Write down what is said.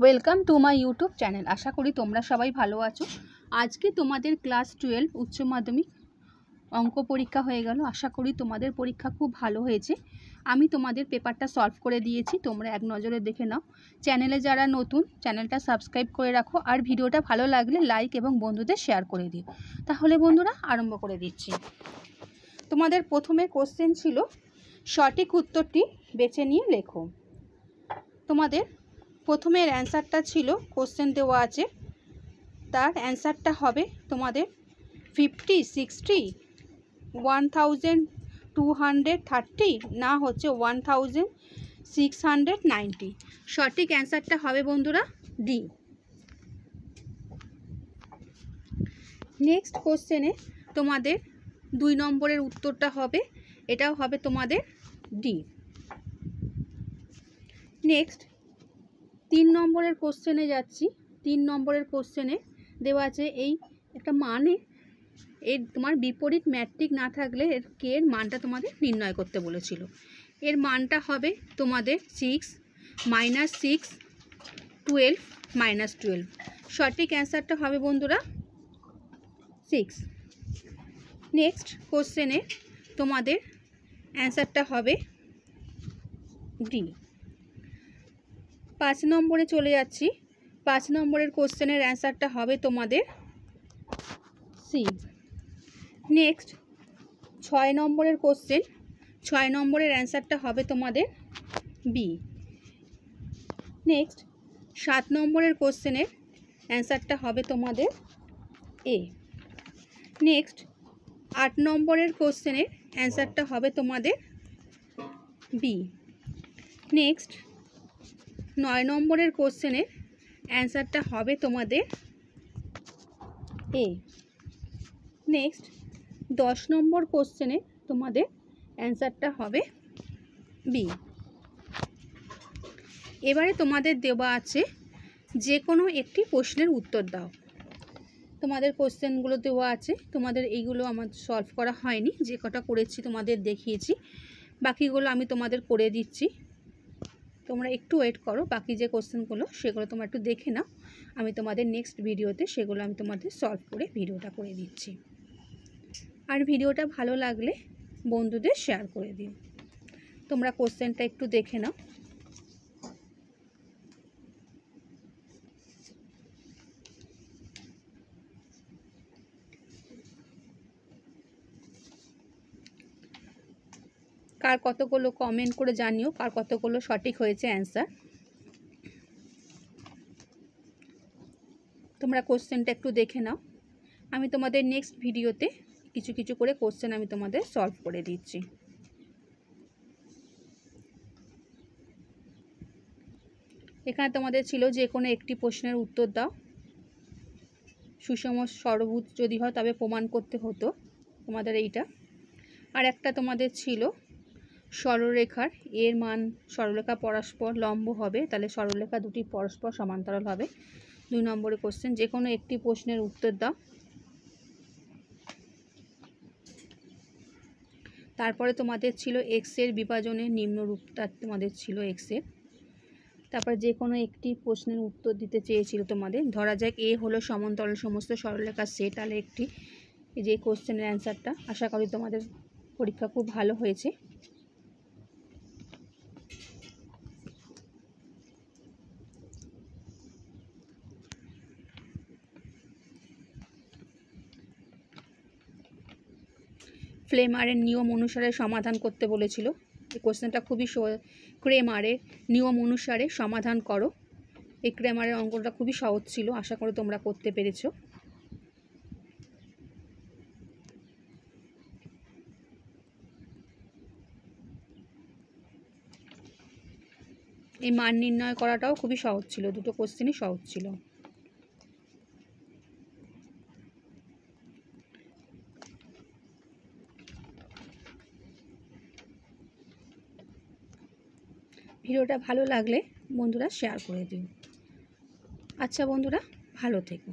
Welcome to my YouTube channel. আশা করি তোমরা সবাই ভালো আছো। আজকে তোমাদের ক্লাস 12 উচ্চ মাধ্যমিক অঙ্ক পরীক্ষা হয়ে গেল। আশা করি তোমাদের পরীক্ষা খুব ভালো হয়েছে। আমি তোমাদের পেপারটা সলভ করে দিয়েছি, তোমরা এক নজরে দেখে নাও। চ্যানেলে যারা নতুন, চ্যানেলটা সাবস্ক্রাইব করে রাখো, আর ভিডিওটা ভালো লাগলে লাইক এবং বন্ধুদের শেয়ার করে দিও। তাহলে বন্ধুরা আরম্ভ করে দিচ্ছি। তোমাদের প্রথমে কোশ্চেন ছিল সঠিক উত্তরটি বেছে নিয়ে লেখো। তোমাদের প্রথমের অ্যান্সারটা ছিল, কোশ্চেন দেওয়া আছে, তার অ্যান্সারটা হবে তোমাদের 50, 60, 1230 না হচ্ছে 1690। সঠিক অ্যান্সারটা হবে বন্ধুরা ডি। নেক্সট কোশ্চেনে তোমাদের 2 নম্বরের উত্তরটা হবে, এটাও হবে তোমাদের ডি। নেক্সট 3 নম্বরের কোশ্চেনে যাচ্ছি। 3 নম্বরের কোশ্চেনে দেওয়া আছে এই একটা মানে, এর তোমার বিপরীত ম্যাট্রিক না থাকলে এর কে এর মানটা তোমাদের নির্ণয় করতে বলেছিল। এর মানটা হবে তোমাদের 6, -6, 12, -12। সঠিক অ্যান্সারটা হবে বন্ধুরা 6। নেক্সট কোশ্চেনে তোমাদের অ্যান্সারটা হবে ডি। 5 নম্বরে চলে যাচ্ছি। 5 নম্বরের কোশ্চেনের অ্যান্সারটা হবে তোমাদের সি। নেক্সট 6 নম্বরের কোশ্চেন, 6 নম্বরের অ্যান্সারটা হবে তোমাদের বি। নেক্সট 7 নম্বরের কোশ্চেনের অ্যান্সারটা হবে তোমাদের এ। নেক্সট 8 নম্বরের কোশ্চেনের অ্যান্সারটা হবে তোমাদের বি। নেক্সট 9 নম্বরের কোশ্চেনের অ্যান্সারটা হবে তোমাদের এ। নেক্সট 10 নম্বর কোশ্চেনে তোমাদের অ্যান্সারটা হবে বি। এবারে তোমাদের দেওয়া আছে যে কোনো একটি প্রশ্নের উত্তর দাও। তোমাদের কোশ্চেনগুলো দেওয়া আছে, তোমাদের এইগুলো আমার সলভ করা হয়নি, যে কটা করেছি তোমাদের দেখিয়েছি, বাকিগুলো আমি তোমাদের করে দিচ্ছি। তোমরা একটু ওয়েট করো, বাকি যে কোশ্চেনগুলো সেগুলো তোমরা একটু দেখে নাও। আমি তোমাদের নেক্সট ভিডিওতে সেগুলো আমি তোমাদের সলভ করে ভিডিওটা করে দিচ্ছি। আর ভিডিওটা ভালো লাগলে বন্ধুদের শেয়ার করে দিও। তোমরা কোশ্চেনটা একটু দেখে নাও। কার কতগুলো কমেন্ট করে জানিও, কার কতগুলো সঠিক হয়েছে অ্যান্সার। তোমরা কোশ্চেনটা একটু দেখে নাও। আমি তোমাদের নেক্সট ভিডিওতে কিছু কিছু করে কোশ্চেন আমি তোমাদের সলভ করে দিচ্ছি। এখানে তোমাদের ছিল যে কোনো একটি প্রশ্নের উত্তর দাও। সুষম ষড়ভুজ যদি হয় তবে প্রমাণ করতে হতো তোমাদের এইটা। আর একটা তোমাদের ছিল সরলরেখার এর মান, সরলরেখা পরস্পর লম্ব হবে, তাহলে সরলরেখা দুটি পরস্পর সমান্তরাল হবে। 2 নম্বরের কোশ্চেন, যে কোনো একটি প্রশ্নের উত্তর দাও। তারপরে তোমাদের ছিল এক্সের বিভাজনের নিম্নরূপটা তোমাদের ছিল এক্সের। তারপরে যে কোনো একটি প্রশ্নের উত্তর দিতে চেয়েছিল তোমাদের। ধরা যাক এ হলো সমান্তরাল সমস্ত সরলরেখার সেট, তাহলে একটি যে কোশ্চেনের অ্যান্সারটা। আশা করি তোমাদের পরীক্ষা খুব ভালো হয়েছে। ক্রেমারের নিয়ম অনুসারে সমাধান করতে বলেছিল। এই কোশ্চেনটা খুবই ক্রেমারের নিয়ম অনুসারে সমাধান করো। এই ক্রেমারের অঙ্কটা খুবই সহজ ছিল, আশা করি তোমরা করতে পেরেছো। এই মান নির্ণয় করাটাও খুবই সহজ ছিল, দুটো কোশ্চেনই সহজ ছিল। ভিডিওটা ভালো লাগলে বন্ধুরা শেয়ার করে দিও। আচ্ছা বন্ধুরা, ভালো থেকো।